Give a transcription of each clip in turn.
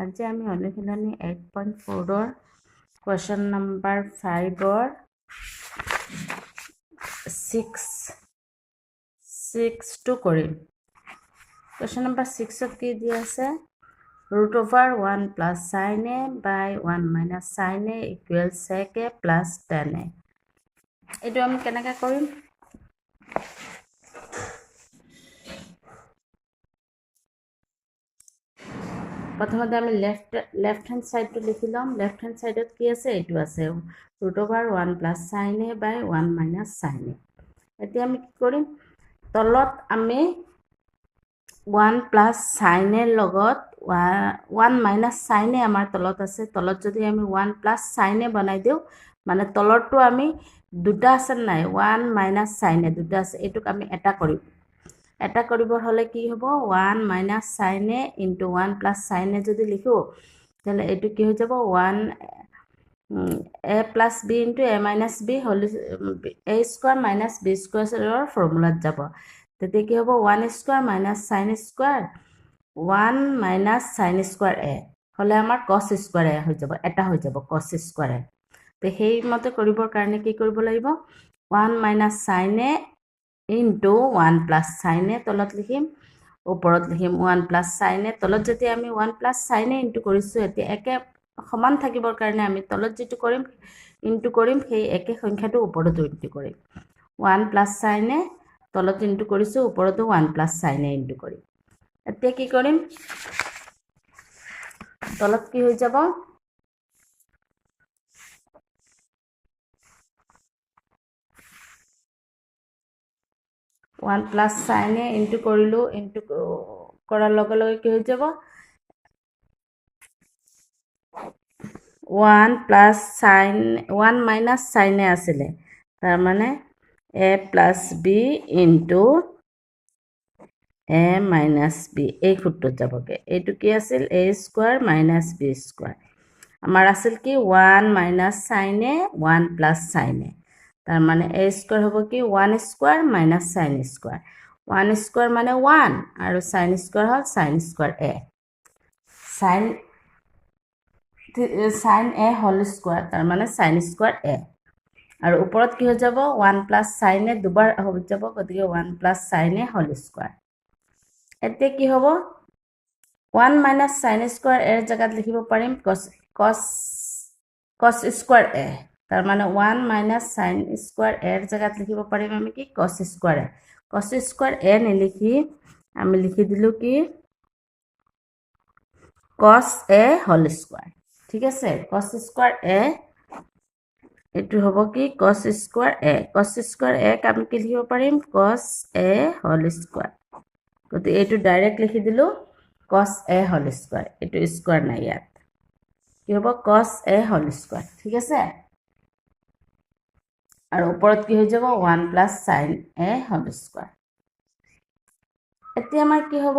আজি আমি অনুশীলনী 8.4 question number 5 or 6 to কৰিম question number 6 ত কি দিয়া আছে root over 1 plus sin a by 1 minus sin a equals sec a plus tan a এইটো আমি কেনেকৈ কৰিম প্ৰথমতে আমি লেফট হ্যান্ড সাইডটো লিখি লম লেফট হ্যান্ড সাইডত কি আছে এইটো আছে root over 1 plus sin a by 1 minus sin a এতিয়া আমি কি কৰিম তলত আমি 1 plus sin a লগত 1 minus sin a আমাৰ তলত আছে তলত যদি আমি 1 plus sin a বনাই দিও মানে তলৰটো আমি দুটা আছে নাই 1 minus sin a দুটা আছে এটুক আমি এটা কৰিম এটা কৰিবৰ হলে কি হ'ব 1 minus sin a into 1 plus sin a যদি লিখো তাহলে এটু কি হৈ যাব 1 a plus b into a minus b whole a square minus b square এর ফর্মুলাত যাব তেতিয়া কি হ'ব 1 square minus sin square 1 minus sin square a হলে আমাৰ cos square a হৈ যাব এটা হৈ যাব cos square a তে সেই মতে কৰিবৰ কাৰণে কি কৰিব লাগিব 1 minus sin a into 1 plus sin a তলত লিখিম ওপৰত লিখিম 1 plus sin a তলত যদি আমি 1 plus sin a into কৰিছো এতিয়া একে সমান থাকিবৰ কাৰণে আমি তলত যেটো কৰিম into কৰিম সেই একে সংখ্যাটো ওপৰতো into কৰিম 1 plus sin a তলত into কৰিছো ওপৰতো 1 plus sin a into কৰিম এতিয়া কি কৰিম তলত কি হৈ যাব 1 plus sin a into কৰিলো into কৰাৰ লগে লগে কি হৈ যাব 1 plus sin 1 minus sin a আছিলে তাৰ মানে a plus b into a minus b এই সূত্ৰত যাবগে এইটো কি আছিল a square minus b square আমাৰ আছিল কি 1 minus sin a 1 plus sin a তাৰ মানে a square হ'ব কি 1 square minus sin square 1 square মানে 1 আৰু sin square hall sin square a sin a whole square তাৰ মানে sin square a আৰু ওপৰত কি হৈ যাব 1 plus sin a দুবাৰ হৈ যাব গতিকে 1 plus sin a whole square এতিয়া কি হ'ব 1 minus sin square a জায়গাত লিখিব পাৰিম cos square a তাৰ মানে 1 minus sin square a জায়গাত লিখিব পাৰিম আমি কি cos square a নিলিখি আমি লিখি দিলো কি cos a whole square ঠিক আছে cos square a এটো হ'ব কি cos square a আমি কি লিখিব পাৰিম cos a whole square গতি এটো ডাইৰেক্ট লিখি দিলো cos a whole square এটো স্কয়ার নাই ইয়াত কি হ'ব cos a whole square ঠিক আছে আৰু ওপৰত কি হৈ যাব 1 plus sin a whole square এতিয়া আমাৰ কি হ'ব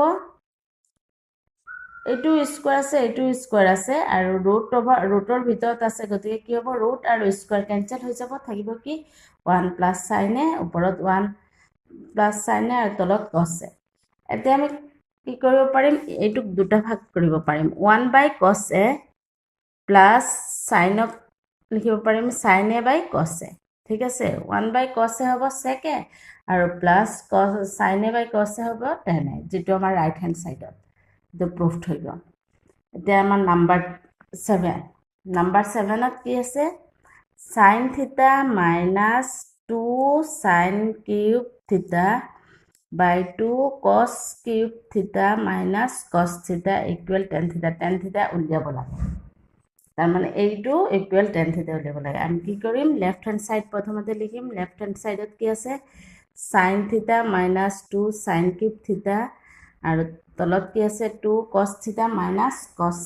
এটো স্কয়াৰ আছে আৰু ৰুটৰ ভিতৰত আছে গতিকে কি হ'ব ৰুট আৰু স্কয়াৰ কেনসেল হৈ যাব থাকিব কি 1 plus sin a ওপৰত 1 plus sin a আৰু তলত cos a এতিয়া আমি কি কৰিব পাৰিম এইটুক দুটা ভাগ কৰিব পাৰিম 1 by cos a plus sin of লিখিব পাৰিম sin a by cos a ঠিক আছে 1 by cos a হ'ব sec a আৰু plus cos sin a by cos a হ'ব tan a যেটো আমাৰ ৰাইট হ্যান্ড সাইডত the proved হৈ গল এতিয়া আমাৰ নাম্বার 7 ত কি আছে sin theta minus 2 sin cube theta by 2 cos cube theta minus cos theta equal tan theta উলিয়াব লাগে তাৰ মানে এইটো ইকুয়াল tan theta উলিয়াব লাগে আমি কি কৰিম লেফট হ্যান্ড সাইড প্ৰথমতে লিখিম লেফট হ্যান্ড সাইডত কি আছে sin theta minus 2 sin cube theta আৰু তলত কি আছে 2 cos theta minus cos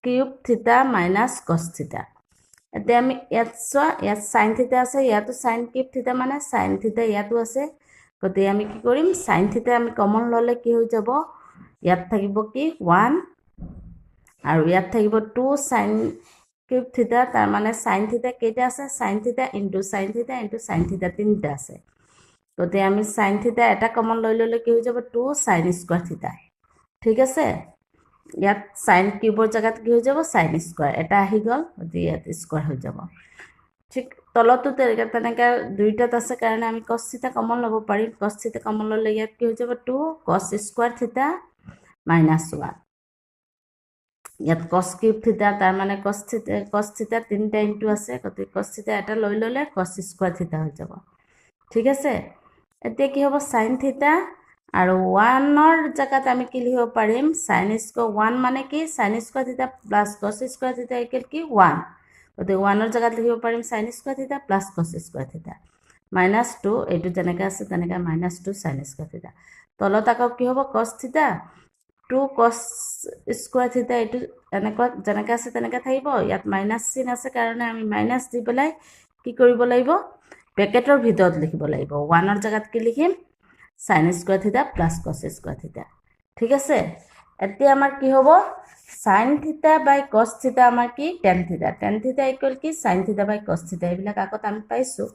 cube theta minus cos theta এতিয়া আমি ইয়াত sin theta আছে ইয়াতো sin cube theta মানে sin theta ইয়াতো আছে গতি আমি কি কৰিম sin theta আমি কমন ললে কি হৈ যাব ইয়াত থাকিব কি 1 আৰু ইয়াত থাকিব 2 sin cube theta তাৰ মানে sin theta কেইটা আছে sin theta into sin theta তিনিটা আছে গতি আমি সাইন থিতা এটা কমন লৈ ল'লে কি হৈ যাব 2 সাইন স্কয়ার থিতা ঠিক আছে ইয়াত সাইন কিউবৰ জায়গাত কি হৈ যাব সাইন স্কয়ার এটা আহি গল গতি ইয়াত স্কয়ার হৈ যাব ঠিক তলতো তেনেকা দুইটাত আছে কাৰণে আমি cos থিতা কমন ল'ব পাৰিম cos থিতা কমন ল'লে ইয়াত কি হৈ যাব 2 cos স্কয়ার থিতা মাইনাস 1 ইয়াত cos কিউব থিতা তাৰ মানে cos থিতা তিনিটা ইনটু আছে গতি cos থিতা এটা লৈ ল'লে cos স্কয়ার থিতা হৈ যাব ঠিক আছে এতিয়া কি হ'ব sin থিতা আৰু 1 ৰ জায়গাত আমি কি লিখিব পাৰিম sin স্কয়ার 1 মানে কি sin square theta plus cos square theta equal কি 1 গতি 1 ৰ জায়গাত লিখিব পাৰিম sin square theta plus cos square theta -2 এইটো যেনেকা আছে তেনেকা -2 sin স্কয়ার থিতা তলত আকৌ কি হ'ব cos থিতা 2 cos স্কয়ার থিতা এইটো এনেকা যেনেকা আছে তেনেকা থাকিব ইয়াত মাইনাস চিন আছে কাৰণে আমি মাইনাস দি পেলাই কি কৰিব লাগিব ব্ৰেকেটৰ ভিতৰত লিখিব লাগিব 1 ৰ জায়গাত কি লিখিম sin square theta plus cos square theta ঠিক আছে এতিয়া আমাৰ কি হ'ব sin থিতা বাই cos থিতা আমাৰ কি tan থিতা ইকুয়াল কি sin থিতা বাই cos থিতা এইবিলাক আগত আমি পাইছো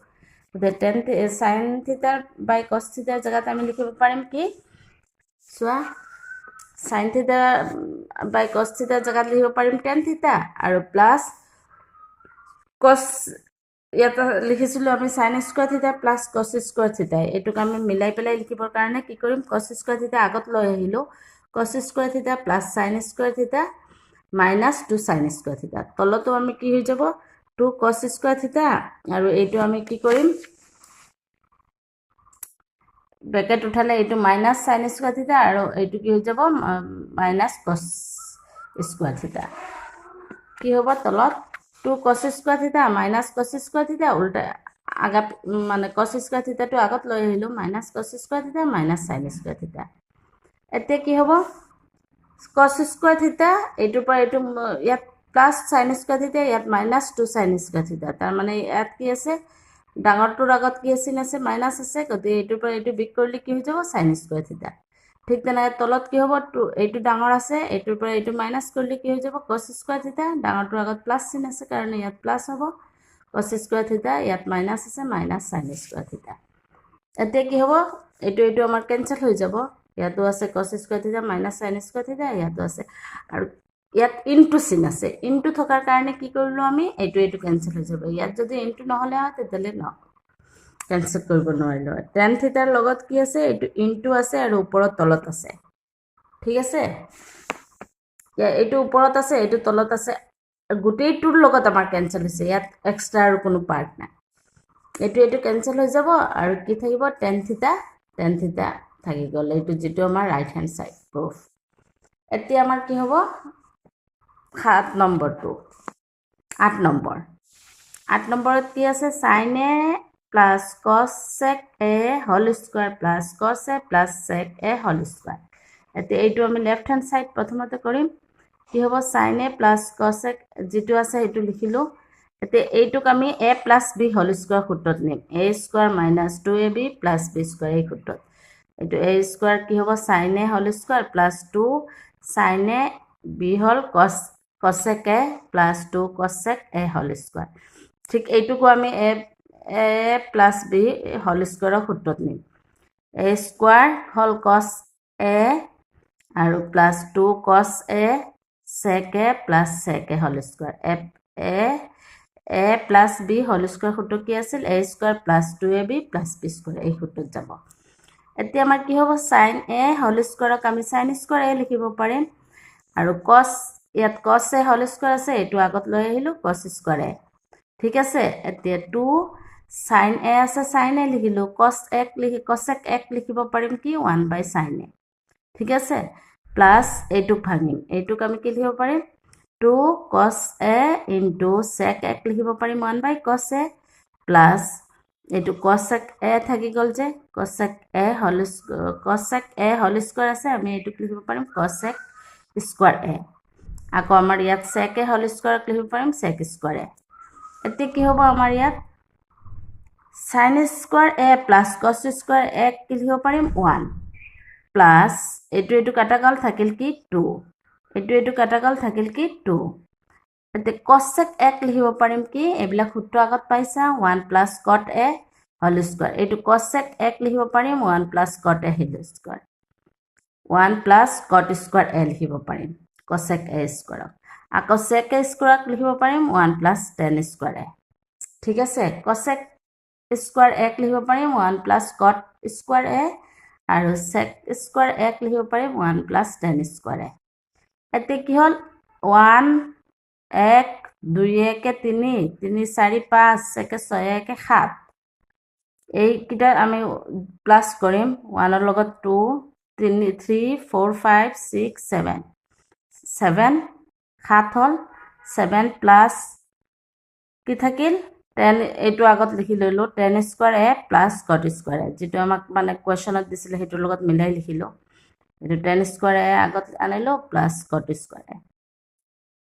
গতি sin থিতা বাই cos থিতাৰ জায়গাত আমি লিখিব পাৰিম কি সোৱা sin থিতা বাই cos থিতাৰ জায়গাত লিখিব পাৰিম tan থিতা আৰু প্লাস cos ইয়াত লিখিছিলো আমি sin square theta plus cos square theta এটুক আমি মিলাই পেলাই লিখিবৰ কাৰণে কি কৰিম cos স্কয়ার থিতা আগত লৈ আহিলো cos square theta plus sin square theta minus 2 sin square theta তলতো আমি কি হৈ যাব 2 cos স্কয়ার থিতা আৰু এইটো আমি কি কৰিম ব্ৰেকেট উঠালে এইটো মাইনাস sin স্কয়াৰ থিতা আৰু এইটো কি হৈ যাব মাইনাস cos স্কয়ার থিতা কি হ'ব তলত 2 cos square theta minus cos square theta উল্টা আগা মানে cos স্কয়ার থিতাটো আগত লৈ আহিলো minus cos square theta minus sin square theta এতিয়া কি হ'ব cos স্কয়ার থিতা এইটোৰ পৰা এইটো ইয়াত প্লাস sin স্কয়াৰ থিতা ইয়াত মাইনাস 2 sin স্কয়াৰ থিতা তাৰ মানে ইয়াত কি আছে ডাঙৰটোৰ আগত কি আছে মাইনাস আছে গতি এইটোৰ পৰা এইটো বিক কৰিলে কি হৈ যাব sin স্কয়াৰ থিতা ঠিক তেনে তলত কি হ'ব এইটো ডাঙৰ আছে এইটোৰ পৰা এইটো মাইনাস কৰিলে কি হৈ যাব cos স্কয়াৰ থিতা ডাঙৰটোৰ আগত প্লাস চিন আছে কাৰণে ইয়াত প্লাস হ'ব cos স্কয়ার থিতা ইয়াত মাইনাস আছে মাইনাস sin স্কয়ার থিতা এতিয়া কি হ'ব এইটো আমাৰ কেনসেল হৈ যাব ইয়াতো আছে cos square theta minus sin square theta ইয়াতো আছে আৰু ইয়াত ইনটু চিন আছে ইনটু থকাৰ কাৰণে কি কৰিলো আমি এইটো কেনসেল হৈ যাব ইয়াত যদি ইনটু নহলে হয় তেতিয়ালে ন কেনসেল কৰিব নোৱাৰিলো tan থিতাৰ লগত কি আছে এইটো ইনটু আছে আৰু ওপৰত তলত আছে ঠিক আছে এইটো ওপৰত আছে এইটো তলত আছে গোটেইটোৰ লগত আমাৰ কেনসেল হৈছে ইয়াত এক্সট্ৰা আৰু কোনো পাৰ্ট নাই এইটো কেনসেল হৈ যাব আৰু কি থাকিব tan থিতা থাকি গ'ল এইটো যেটো আমাৰ ৰাইট হ্যান্ড সাইড প্ৰুফ এতিয়া আমাৰ কি হ'ব 7 নম্বৰটো 8 নম্বৰত কি আছে sin a plus cos sec a whole square plus cos a plus sec a whole square এতিয়া এইটো আমি লেফট হ্যান্ড সাইড প্ৰথমতে কৰিম কি হ'ব sin a plus cos sec যেটো আছে এইটো লিখিলো এতিয়া এইটোক আমি a plus b whole square সূত্ৰত নিম a square minus 2ab plus b square এই সূত্ৰত এইটো a square কি হ'ব sin a whole square plus 2 sin a b whole cos sec a plus 2 cos sec a whole square ঠিক এইটোকো আমি a plus b whole square সূত্ৰত নিম a square whole cos a আৰু plus 2 cos a sec a plus sec a whole square a plus b whole square সূত্ৰ কি আছিল a square plus 2ab plus b square এই সূত্ৰত যাব এতিয়া আমাৰ কি হ'ব sin a whole square আমি sin square a লিখিব পাৰিম আৰু cos ইয়াত cos a whole square আছে এইটো আগত লৈ আহিলো cos square a ঠিক আছে এতিয়া 2 sin a আছে sin a লিখিলো cos sec লিখিব পাৰিম কি 1 by sin a ঠিক আছে প্লাস এইটোক ভাঙিম এইটোক আমি কি লিখিব পাৰিম 2 cos a into sec a লিখিব পাৰিম 1 by cos a প্লাস এইটো cos sec a থাকি গল যে cos sec a whole square আছে আমি এইটো লিখিব পাৰিম cos sec square a আকৌ আমাৰ ইয়াত sec a whole square লিখিব পাৰিম sec square a এতিয়া কি হ'ব আমাৰ ইয়াত sin square a plus cos square a কি লিখিব পাৰিম 1 প্লাস এইটো কাটা গল থাকিল কি 2 এইটো কাটা গল থাকিল কি 2 এতিয়া cos sec a লিখিব পাৰিম কি এবিলাক সূত্ৰ আগত পাইছা 1 plus cot a whole square. এইটো কচেক এক লিখিব পাৰিম 1 plus cot A whole square. 1 plus cot square A লিখিব পাৰিম কচেক এ স্কোৱাৰক। আকৌ চেক এ স্কোৱাৰক লিখিব পাৰিম 1 প্লাছ টেন স্কোৱাৰ এ। ঠিক আছে, কচেক স্কোৱাৰ এক লিখিব পাৰিম 1 প্লাছ কট স্কোৱাৰ এ, আৰু চেক স্কোৱাৰ এক লিখিব পাৰিম 1 প্লাছ টেন স্কোৱাৰ এ। এতিয়া কি হ'ল 1 1 2 1 3 3 4 5 1 6 1 7, এইকেইটা আমি প্লাছ কৰিম 1ৰ লগত 2 3 4 5 6 7 7 7 হ'ল 7 প্লাছ কি থাকিল 10, এইটো আগত লিখি লৈলোঁ 10 square A plus cot square এ, যিটো আমাক মানে কুৱেশ্যনত দিছিলে সেইটোৰ লগত মিলাই লিখিলোঁ। এইটো 10 স্কোৱাৰ এ আগত আনিলোঁ প্লাছ কট স্কোৱাৰ এ।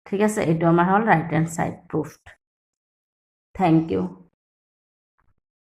ঠিক আছে, এইটো আমাৰ হ'ল right hand side proved. Thank U.